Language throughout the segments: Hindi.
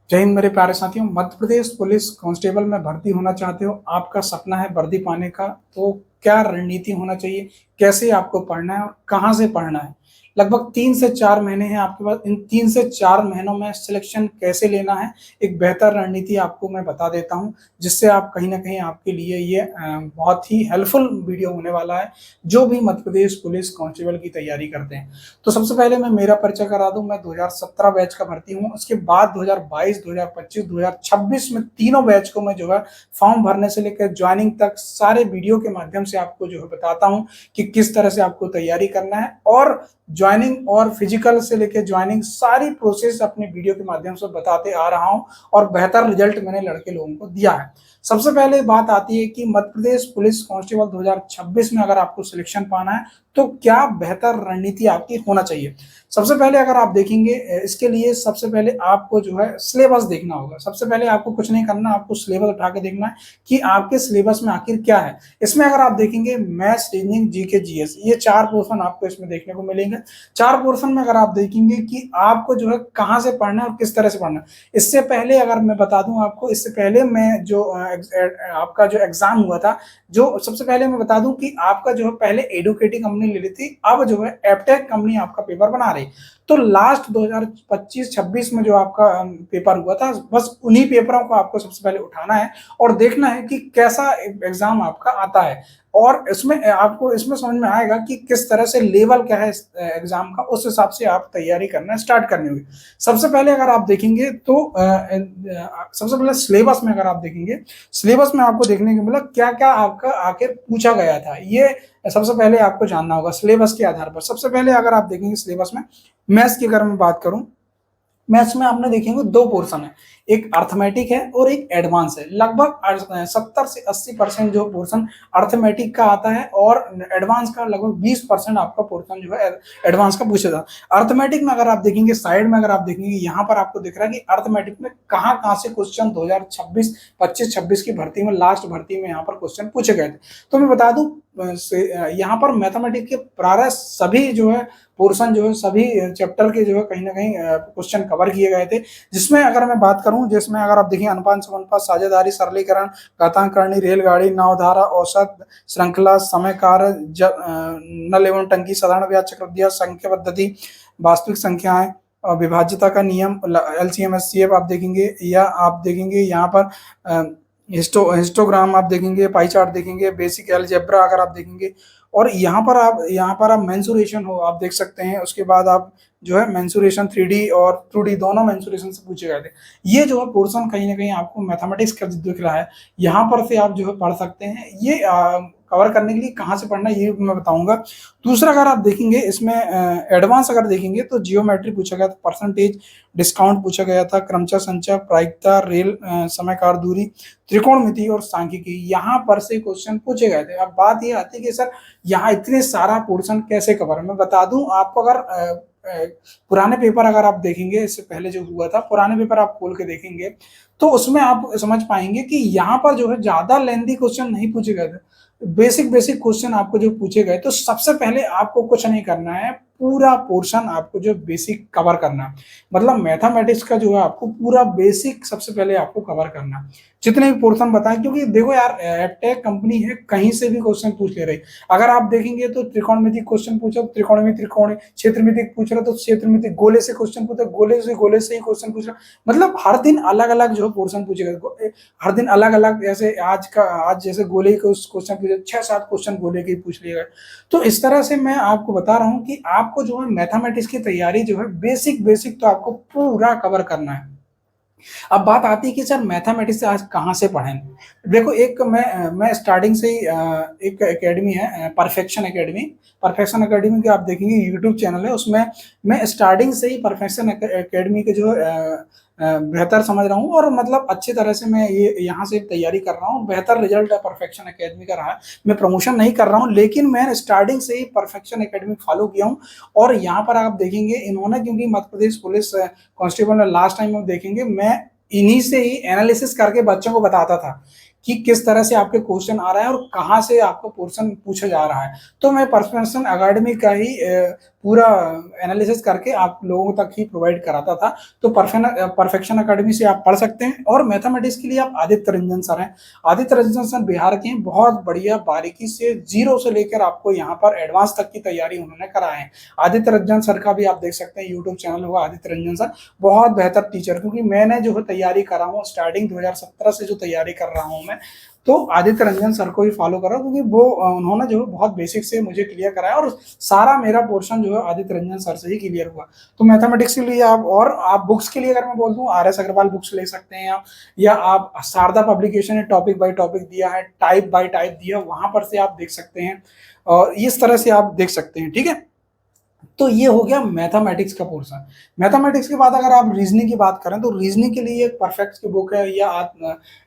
जय हिंद मेरे प्यारे साथियों। मध्य प्रदेश पुलिस कांस्टेबल में भर्ती होना चाहते हो, आपका सपना है वर्दी पाने का, तो क्या रणनीति होना चाहिए, कैसे आपको पढ़ना है और कहाँ से पढ़ना है। लगभग 3 से 4 महीने हैं आपके पास। इन 3 से 4 महीनों में सिलेक्शन कैसे लेना है, एक बेहतर रणनीति आपको मैं बता देता हूं, जिससे आप कहीं ना कहीं आपके लिए ये बहुत ही हेल्पफुल वीडियो होने वाला है, जो भी मध्य प्रदेश पुलिस कांस्टेबल की तैयारी करते हैं। तो सबसे पहले मैं मेरा परिचय करा दूं। मैं 2017 बैच का भर्ती हूं। उसके बाद 2022, 2025, 2026 में तीनों बैच को मैं जो है फॉर्म भरने से लेकर ज्वाइनिंग तक सारे वीडियो के माध्यम से आपको जो है बताता हूं कि किस तरह से आपको तैयारी करना है, और ज्वाइनिंग और फिजिकल से लेकर ज्वाइनिंग सारी प्रोसेस अपने वीडियो के माध्यम से बताते आ रहा हूं, और बेहतर रिजल्ट मैंने लड़के लोगों को दिया है। सबसे पहले बात आती है कि मध्य प्रदेश पुलिस कांस्टेबल 2026 में अगर आपको सिलेक्शन पाना है तो क्या बेहतर रणनीति आपकी होना चाहिए। सबसे पहले अगर आप देखेंगे, इसके लिए सबसे पहले आपको जो है सिलेबस देखना होगा। सबसे पहले आपको कुछ नहीं करना, आपको सिलेबस उठा के देखना है कि आपके सिलेबस में आखिर क्या है। इसमें अगर आप देखेंगे मैथ्स, रीजनिंग, जीके, जीएस, ये 4 पोर्शन आपको इसमें देखने को मिलेंगे। 4 पोर्शन में अगर आप देखेंगे कि आपको जो है कहाँ से पढ़ना है और किस तरह से पढ़ना है। इससे पहले अगर मैं बता दूं आपको, इससे पहले मैं जो आपका जो एग्जाम हुआ था, जो सबसे पहले मैं बता दूं कि आपका जो है पहले एडुकेटिंग कंपनी ले ली थी, अब जो है एपटेक कंपनी आपका पेपर बना रही। तो लास्ट 2025-26 में जो आपका पेपर हुआ था, बस उन्हीं पेपरों को आपको सबसे पहले उठाना है और देखना है कि कैसा एग्जाम आपका आता है। और इसमें आपको इसमें समझ में आएगा कि किस तरह से लेवल क्या है एग्जाम का, उस हिसाब से आप तैयारी करना स्टार्ट करनी होगी। सबसे पहले अगर आप देखेंगे तो सबसे पहले सिलेबस में अगर आप देखेंगे, सिलेबस में आपको देखने को मिला क्या क्या आपका आखिर पूछा गया था, ये सबसे पहले आपको जानना होगा सिलेबस के आधार पर। सबसे पहले अगर आप देखेंगे सिलेबस में मैथ्स की अगर मैं बात करूं, मैथ्स में आपने देखेंगे 2 पोर्शन है, एक अर्थमेटिक है और एक एडवांस है। लगभग 70 से 80% जो पोर्शन अर्थमेटिक का आता है, और एडवांस का लगभग 20% आपका पोर्शन जो है एडवांस का पूछा था। अर्थमेटिक में अगर आप देखेंगे, साइड में अगर आप देखेंगे, यहाँ पर आपको दिख रहा है कि अर्थमेटिक में कहाँ कहाँ से क्वेश्चन 2026, 25-26 की भर्ती में, लास्ट भर्ती में यहाँ पर क्वेश्चन पूछे गए थे। तो मैं बता दूं, यहाँ पर मैथमेटिक्स के प्रारंभ सभी जो है पोर्शन जो है सभी चैप्टर के जो है कहीं ना कहीं क्वेश्चन कवर किए गए थे। जिसमें अगर मैं बात करूं, जिसमें अगर आप देखिए अनुपात, समानुपात, साझेदारी, सरलीकरण, घातांकरणी, रेलगाड़ी, नावधारा, औसत, श्रृंखला, समय कार्य, नल एवं टंकी, साधारण ब्याज चक्रवृद्धि, संख्या पद्धति, वास्तविक संख्याएं, विभाज्यता का नियम, एलसीएम एचसीएफ आप देखेंगे, या आप देखेंगे यहाँ पर हिस्टोग्राम आप देखेंगे, पाई चार्ट देखेंगे, बेसिक अलजेब्रा अगर आप देखेंगे, और यहाँ पर आप मेंसुरेशन हो आप देख सकते हैं। उसके बाद आप जो है मेंसुरेशन 3D और 2D दोनों मेंसुरेशन से पूछे गए थे। ये जो है पोर्शन कहीं ना कहीं आपको मैथमेटिक्स का दिख रहा है, यहाँ पर से आप जो है पढ़ सकते हैं। ये कवर करने के लिए कहाँ से पढ़ना है ये मैं बताऊंगा। दूसरा अगर आप देखेंगे इसमें एडवांस अगर देखेंगे तो जियोमेट्री पूछा गया था, परसेंटेज, डिस्काउंट पूछा गया था, क्रमशः संचय, प्रायिकता, रेल, समय कार दूरी, त्रिकोणमिति और सांख्यिकी, यहाँ पर से क्वेश्चन पूछे गए थे। अब बात ये आती है कि सर यहाँ इतने सारा पोर्शन कैसे कवर है। मैं बता दूं आपको, अगर पुराने पेपर अगर आप देखेंगे, इससे पहले जो हुआ था पुराने पेपर आप खोल के देखेंगे, तो उसमें आप समझ पाएंगे कि यहाँ पर जो है ज्यादा लेंथी क्वेश्चन नहीं पूछे गए थे। बेसिक बेसिक क्वेश्चन आपको जो पूछे गए, तो सबसे पहले आपको कुछ नहीं करना है, पूरा पोर्शन आपको जो बेसिक कवर करना है। मतलब मैथमेटिक्स का जो है आपको पूरा बेसिक सबसे पहले आपको कवर करना है, जितने भी पोर्शन बताएं। क्योंकि देखो यार, एपटेक कंपनी है, कहीं से भी क्वेश्चन पूछ ले रही। अगर आप देखेंगे तो त्रिकोणमिति क्वेश्चन पूछा, त्रिकोणमिति त्रिकोण, क्षेत्रमिति पूछ रहा तो क्षेत्रमिति, गोले से क्वेश्चन पूछा, गोले से ही क्वेश्चन पूछ रहा। मतलब हर दिन अलग अलग जो पोर्शन पूछेगा, हर दिन अलग अलग। जैसे आज जैसे गोले के क्वेश्चन पूछे, 6-7 क्वेश्चन गोले के पूछ लिए गए। तो इस तरह से मैं आपको बता रहा हूँ कि आपको जो है मैथमेटिक्स की तैयारी जो है बेसिक बेसिक तो आपको पूरा कवर करना है। अब बात आती है कि सर मैथमेटिक्स से आज कहाँ से पढ़ें। देखो, एक मैं स्टार्टिंग से ही एक एकेडमी है, परफेक्शन एकेडमी के आप देखेंगे यूट्यूब चैनल है, उसमें मैं स्टार्टिंग से ही परफेक्शन एकेडमी के जो बेहतर समझ रहा हूँ, और मतलब अच्छी तरह से मैं ये यहाँ से तैयारी कर रहा हूँ। बेहतर रिजल्ट परफेक्शन एकेडमी का रहा है। मैं प्रमोशन नहीं कर रहा हूँ, लेकिन मैं स्टार्टिंग से ही परफेक्शन एकेडमी फॉलो किया हूँ। और यहाँ पर आप देखेंगे इन्होंने, क्योंकि मध्य प्रदेश पुलिस कांस्टेबल में लास्ट टाइम आप देखेंगे मैं इन्हीं से ही एनालिसिस करके बच्चों को बताता था कि किस तरह से आपके क्वेश्चन आ रहा है और कहाँ से आपको पोर्शन पूछा जा रहा है। तो मैं परफेक्शन अकेडमी का ही पूरा एनालिसिस करके आप लोगों तक ही प्रोवाइड कराता था। तो परफेक्शन अकेडमी से आप पढ़ सकते हैं। और मैथमेटिक्स के लिए आप आदित्य रंजन सर हैं। आदित्य रंजन सर बिहार के हैं, बहुत बढ़िया बारीकी से जीरो से लेकर आपको यहाँ पर एडवांस तक की तैयारी उन्होंने कराए हैं। आदित्य रंजन सर का भी आप देख सकते हैं, यूट्यूब चैनल होगा आदित्य रंजन सर, बहुत बेहतर टीचर। क्योंकि मैंने जो है तैयारी कर रहा हूँ स्टार्टिंग 2017 से जो तैयारी कर रहा हूँ मैं, तो आदित्य रंजन सर को ही फॉलो कर रहा हूँ, क्योंकि वो उन्होंने जो है बहुत बेसिक से मुझे क्लियर कराया और सारा मेरा पोर्शन जो है आदित्य रंजन सर से ही क्लियर हुआ। तो मैथमेटिक्स के लिए आप, और आप बुक्स के लिए अगर मैं बोल दूं, आर एस अग्रवाल बुक्स ले सकते हैं आप, या आप शारदा पब्लिकेशन ने टॉपिक बाय टॉपिक दिया है, टाइप बाय टाइप दिया, वहां पर से आप देख सकते हैं और इस तरह से आप देख सकते हैं। ठीक है, तो ये हो गया मैथमेटिक्स का पोर्शन। मैथमेटिक्स के बाद अगर आप रीजनिंग की बात करें तो रीजनिंग के लिए एक परफेक्ट की बुक है,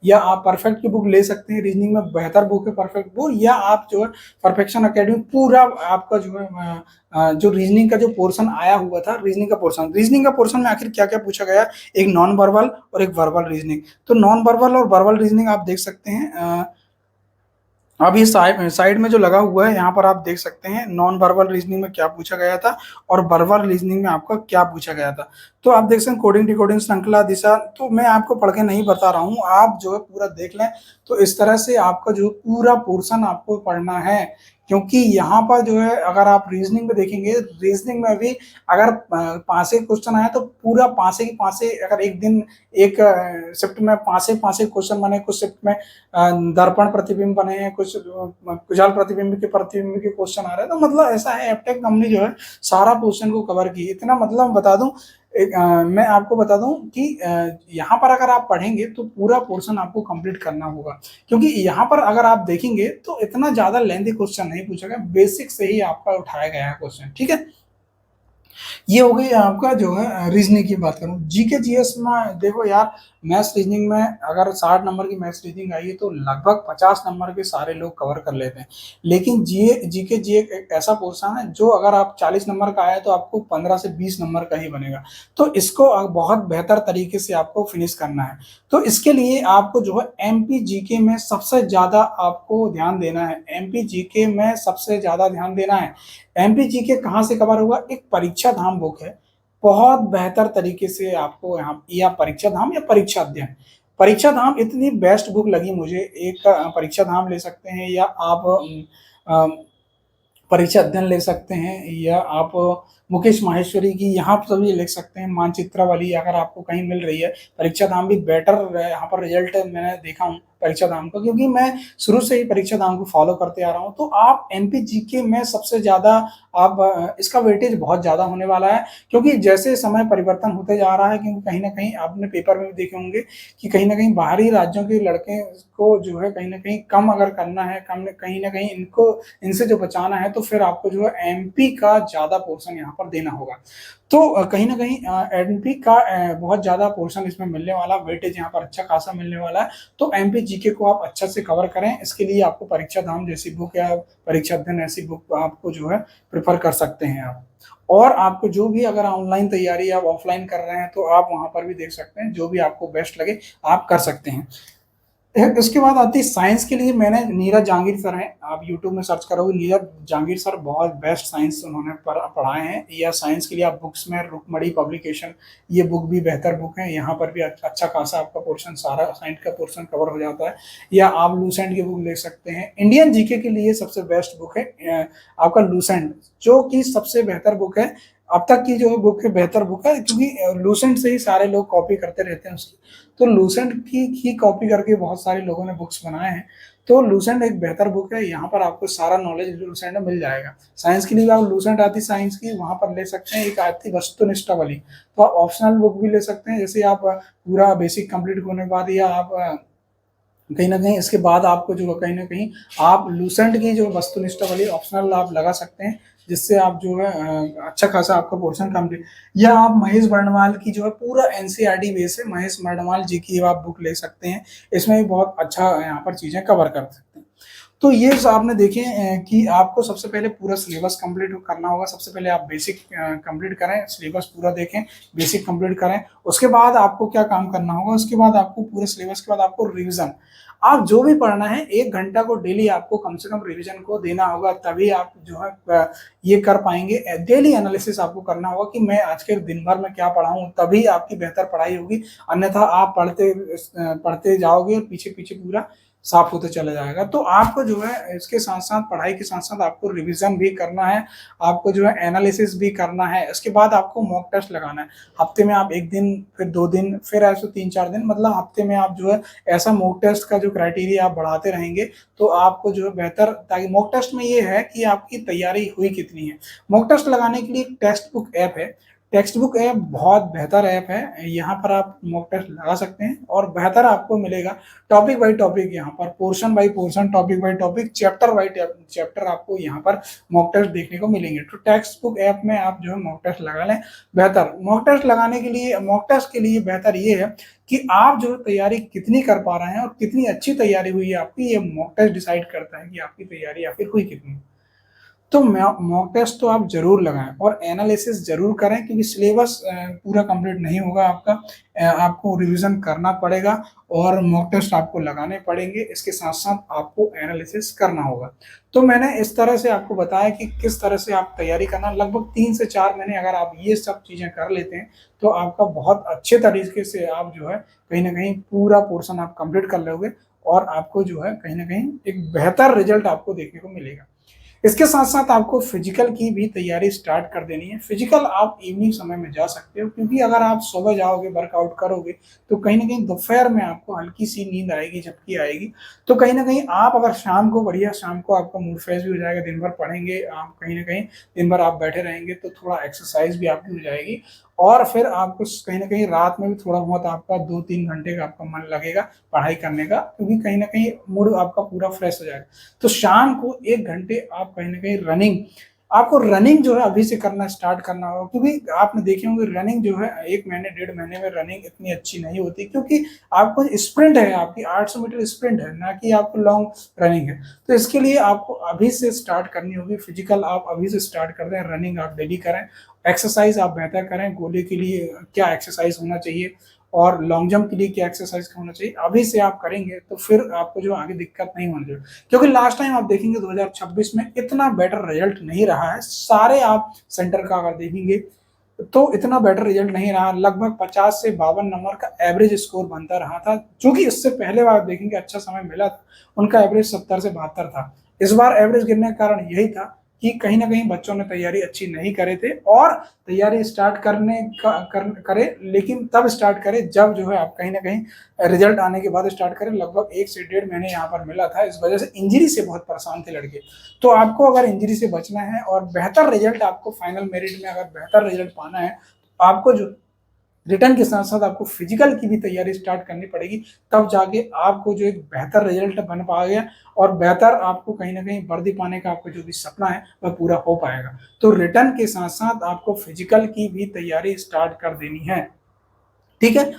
या आप परफेक्ट की बुक ले सकते हैं। रीजनिंग में बेहतर बुक है परफेक्ट बुक, या आप जो है परफेक्शन अकेडमी पूरा आपका जो है जो रीजनिंग का जो पोर्शन आया हुआ था, रीजनिंग का पोर्शन में आखिर क्या क्या पूछा गया, एक नॉन वर्बल और एक वर्बल रीजनिंग। तो नॉन वर्बल और वर्बल रीजनिंग आप देख सकते हैं। अभी साइड में जो लगा हुआ है यहाँ पर आप देख सकते हैं नॉन वर्बल रीजनिंग में क्या पूछा गया था और वर्बल रीजनिंग में आपका क्या पूछा गया था। तो आप देख सकते हैं कोडिंग डिकोडिंग श्रृंखला दिशा, तो मैं आपको पढ़ के नहीं बता रहा हूँ, आप जो है पूरा देख लें। तो इस तरह से आपका जो पूरा पोर्शन आपको पढ़ना है। क्योंकि यहाँ पर जो है अगर आप रीजनिंग में देखेंगे, रीजनिंग में भी अगर पांचे क्वेश्चन आए तो पूरा पांचे के पांचे, अगर एक दिन एक शिफ्ट में पांचे पांचे क्वेश्चन बने, कुछ शिफ्ट में दर्पण प्रतिबिंब बने हैं, कुछ कुचाल प्रतिबिंब के क्वेश्चन आ रहे हैं। तो मतलब ऐसा है, एप्टेक कंपनी जो है सारा क्वेश्चन को कवर की। इतना मतलब बता दूं, मैं आपको बता दूं कि यहाँ पर अगर आप पढ़ेंगे तो पूरा पोर्शन आपको कंप्लीट करना होगा। क्योंकि यहाँ पर अगर आप देखेंगे तो इतना ज्यादा लेंथी क्वेश्चन नहीं पूछा गया, बेसिक से ही आपका उठाया गया है क्वेश्चन। ठीक है, ये हो गई आपका जो है रीजनिंग की बात करूं। जीके जीएस में देखो यार, मैथ्स रीजनिंग में अगर 60 नंबर की मैथ्स रीजनिंग आई है तो लगभग 50 नंबर के सारे लोग कवर कर लेते हैं। लेकिन जीके जी एक ऐसा पोर्शन है जो अगर आप 40 नंबर का आया तो आपको 15 से 20 नंबर का ही बनेगा। तो इसको बहुत बेहतर तरीके से आपको फिनिश करना है। तो इसके लिए आपको जो है एमपी जीके में सबसे ज्यादा आपको ध्यान देना है। एमपी जीके में सबसे ज्यादा ध्यान देना है। एमपी जीके कहाँ से कवर होगा, एक परीक्षा धाम बुक है, बहुत बेहतर तरीके से आपको यहाँ, या परीक्षा धाम या परीक्षा अध्ययन, परीक्षा धाम इतनी बेस्ट बुक लगी मुझे। एक परीक्षा धाम ले सकते हैं, या आप परीक्षा अध्ययन ले सकते हैं, या आप मुकेश माहेश्वरी की यहाँ पर सभी लिख सकते हैं। मानचित्र वाली अगर आपको कहीं मिल रही है, परीक्षा धाम भी बेटर यहाँ पर रिजल्ट मैंने देखा हूँ परीक्षा धाम का, क्योंकि मैं शुरू से ही परीक्षा धाम को फॉलो करते आ रहा हूँ। तो आप एमपी जीके में सबसे ज्यादा आप इसका वेटेज बहुत ज्यादा होने वाला है। क्योंकि जैसे समय परिवर्तन होते जा रहा है, क्योंकि कहीं ना कहीं आपने पेपर में भी देखे होंगे कि कहीं ना कहीं बाहरी राज्यों के लड़के को जो है कहीं ना कहीं कम अगर करना है, कहीं ना कहीं इनको इनसे जो बचाना है, तो फिर आपको जो है एमपी का ज्यादा पोर्शन यहाँ पर देना होगा। तो कहीं ना कहीं एमपी का बहुत ज्यादा पोर्शन इसमें मिलने वाला, वेटेज यहाँ पर अच्छा खासा मिलने वाला है। तो एमपी जीके को आप अच्छा से कवर करें। इसके लिए आपको परीक्षा धाम जैसी बुक या परीक्षा अध्ययन ऐसी बुक आपको जो है प्रेफर कर सकते हैं आप। और आपको जो भी अगर ऑनलाइन तैयारी आप ऑफलाइन कर रहे हैं तो आप वहां पर भी देख सकते हैं, जो भी आपको बेस्ट लगे आप कर सकते हैं। इसके बाद आती है साइंस के लिए, मैंने नीरज जहांगीर सर हैं, आप यूट्यूब में सर्च करोगे नीरज जहांगीर सर, बहुत बेस्ट साइंस उन्होंने पढ़ाए हैं। या साइंस के लिए आप बुक्स में रुकमणी पब्लिकेशन, ये बुक भी बेहतर बुक है, यहाँ पर भी अच्छा खासा आपका पोर्शन, सारा साइंस का पोर्शन कवर हो जाता है। या आप लूसेंट की बुक ले सकते हैं। इंडियन जीके के लिए सबसे बेस्ट बुक है आपका लूसेंट, जो कि सबसे बेहतर बुक है अब तक की जो बुक है, बेहतर बुक है। क्योंकि लूसेंट से ही सारे लोग कॉपी करते रहते हैं उसकी, तो लूसेंट की ही कॉपी करके बहुत सारे लोगों ने बुक्स बनाए हैं। तो लूसेंट एक बेहतर बुक है, यहाँ पर आपको सारा नॉलेज लूसेंट में मिल जाएगा। साइंस के लिए आप लूसेंट आती साइंस की, वहां पर ले सकते हैं। एक आती वस्तुनिष्ठा वाली, तो आप ऑप्शनल बुक भी ले सकते हैं। जैसे आप पूरा बेसिक कंप्लीट होने के बाद, या आप कहीं ना कहीं इसके बाद आपको जो कहीं ना कहीं आप लूसेंट की जो वस्तुनिष्ठा वाली ऑप्शनल आप लगा सकते हैं, जिससे आप जो है अच्छा खासा आपका पोर्शन कंप्लीट। या आप महेश बर्णवाल की जो है पूरा एनसीईआरटी बेस है, महेश बर्णवाल जी की आप बुक ले सकते हैं। इसमें भी बहुत अच्छा यहाँ पर चीजें कवर कर सकते हैं। तो ये आपने देखे कि आपको सबसे पहले पूरा सिलेबस कंप्लीट करना होगा। सबसे पहले आप बेसिक कंप्लीट करें, सिलेबस पूरा देखें, बेसिक कंप्लीट करें। उसके बाद आपको क्या काम करना होगा, उसके बाद आपको पूरे सिलेबस के बाद आपको रिवीजन, आप जो भी पढ़ना है 1 घंटा को डेली आपको कम से कम रिवीजन को देना होगा, तभी आप जो है ये कर पाएंगे। डेली एनालिसिस आपको करना होगा कि मैं आज के दिन भर में क्या पढ़ा हूँ, तभी आपकी बेहतर पढ़ाई होगी। अन्यथा आप पढ़ते पढ़ते जाओगे और पीछे पीछे पूरा साफ होते चला जाएगा। तो आपको जो है इसके साथ साथ, पढ़ाई के साथ साथ आपको रिवीजन भी करना है, आपको जो है एनालिसिस भी करना है। इसके बाद आपको मॉक टेस्ट लगाना है। हफ्ते में आप 1 दिन, फिर 2 दिन, फिर ऐसे 3-4 दिन, मतलब हफ्ते में आप जो है ऐसा मॉक टेस्ट का जो क्राइटेरिया आप बढ़ाते रहेंगे तो आपको जो है बेहतर, ताकि मॉक टेस्ट में ये है कि आपकी तैयारी हुई कितनी है। मॉक टेस्ट लगाने के लिए एक टेक्स्ट बुक ऐप है। टेक्स्ट बुक ऐप बहुत बेहतर ऐप है, यहाँ पर आप मॉक टेस्ट लगा सकते हैं और बेहतर आपको मिलेगा। टॉपिक बाई टॉपिक, यहाँ पर portion by portion, topic by topic, chapter by chapter आपको यहाँ पर मॉक टेस्ट देखने को मिलेंगे। तो टेक्स्ट बुक ऐप में आप जो है मॉक टेस्ट लगा लें। बेहतर मॉक टेस्ट लगाने के लिए, मॉक टेस्ट के लिए बेहतर ये है कि आप जो तैयारी कितनी कर पा रहे हैं और कितनी अच्छी तैयारी हुई है आपकी, ये मॉक टेस्ट डिसाइड करता है कि आपकी तैयारी आखिर हुई कितनी। तो मॉक टेस्ट तो आप जरूर लगाएं और एनालिसिस जरूर करें, क्योंकि सिलेबस पूरा कंप्लीट नहीं होगा आपका। आपको रिवीजन करना पड़ेगा और मॉक टेस्ट आपको लगाने पड़ेंगे। इसके साथ साथ आपको एनालिसिस करना होगा। तो मैंने इस तरह से आपको बताया कि किस तरह से आप तैयारी करना। लगभग 3 से 4 महीने अगर आप ये सब चीजें कर लेते हैं तो आपका बहुत अच्छे तरीके से आप जो है कहीं ना कहीं पूरा पोर्शन आप कंप्लीट कर लोगे और आपको जो है कहीं ना कहीं एक बेहतर रिजल्ट आपको देखने को मिलेगा। इसके साथ साथ आपको फिजिकल की भी तैयारी स्टार्ट कर देनी है। फिजिकल आप इवनिंग समय में जा सकते हो, क्योंकि अगर आप सुबह जाओगे वर्कआउट करोगे तो कहीं ना कहीं दोपहर में आपको हल्की सी नींद आएगी, झपकी आएगी। तो कहीं ना कहीं आप अगर शाम को, बढ़िया शाम को आपका मूड फ्रेश भी हो जाएगा, दिन भर पढ़ेंगे आप, कहीं ना कहीं दिन भर आप बैठे रहेंगे तो थोड़ा एक्सरसाइज भी आपकी हो जाएगी। और फिर आपको कहीं ना कहीं रात में भी थोड़ा बहुत आपका 2-3 घंटे का आपका मन लगेगा पढ़ाई करने का, क्योंकि कहीं ना कहीं मूड आपका पूरा फ्रेश हो जाएगा। तो शाम को 1 घंटे आप कहीं ना कहीं रनिंग, आपको रनिंग जो है अभी से करना स्टार्ट करना होगा। क्योंकि आपने देखे होंगे रनिंग जो है 1 महीने 1.5 महीने में रनिंग इतनी अच्छी नहीं होती, क्योंकि आपको स्प्रिंट है, आपकी 800 मीटर स्प्रिंट है, ना कि आपको लॉन्ग रनिंग है। तो इसके लिए आपको अभी से स्टार्ट करनी होगी। फिजिकल आप अभी से स्टार्ट कर दें, रनिंग आप डेली करें, एक्सरसाइज आप बेहतर करें। गोले के लिए क्या एक्सरसाइज होना चाहिए और लॉन्ग जंप के लिए क्या एक्सरसाइज होना चाहिए, अभी से आप करेंगे तो फिर आपको जो आगे दिक्कत नहीं होनी चाहिए। क्योंकि लास्ट टाइम आप देखेंगे 2026 में इतना बेटर रिजल्ट नहीं रहा है। सारे आप सेंटर का अगर देखेंगे तो इतना बेटर रिजल्ट नहीं रहा। लगभग 50 से 52 नंबर का एवरेज स्कोर बनता रहा था, जो कि इससे पहले बार देखेंगे अच्छा समय मिला था, उनका एवरेज 70 से 72 था। इस बार एवरेज गिरने का कारण यही था कि कहीं ना कहीं बच्चों ने तैयारी अच्छी नहीं करे थे, और तैयारी स्टार्ट करने का करे, लेकिन तब स्टार्ट करे जब जो है आप कहीं ना कहीं रिजल्ट आने के बाद स्टार्ट करें। लगभग 1 से 1.5 महीने यहाँ पर मिला था, इस वजह से इंजरी से बहुत परेशान थे लड़के। तो आपको अगर इंजरी से बचना है और बेहतर रिजल्ट, आपको फाइनल मेरिट में अगर बेहतर रिजल्ट पाना है, तो आपको जो रिटर्न के साथ साथ आपको फिजिकल की भी तैयारी स्टार्ट करनी पड़ेगी। तब जाके आपको जो एक बेहतर रिजल्ट बन पाएगा और बेहतर आपको कहीं ना कहीं वर्दी पाने का आपका जो भी सपना है वह पूरा हो पाएगा। तो रिटर्न के साथ साथ आपको फिजिकल की भी तैयारी स्टार्ट कर देनी है। ठीक है।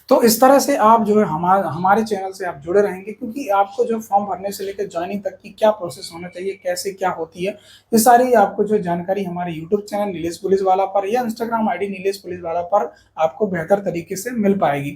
तो इस तरह से आप जो है हमारे चैनल से आप जुड़े रहेंगे, क्योंकि आपको जो फॉर्म भरने से लेकर ज्वाइनिंग तक की क्या प्रोसेस होना चाहिए, कैसे क्या होती है, ये सारी आपको जो जानकारी हमारे यूट्यूब चैनल नीलेश पुलिस वाला पर या इंस्टाग्राम आईडी नीलेश पुलिस वाला पर आपको बेहतर तरीके से मिल पाएगी।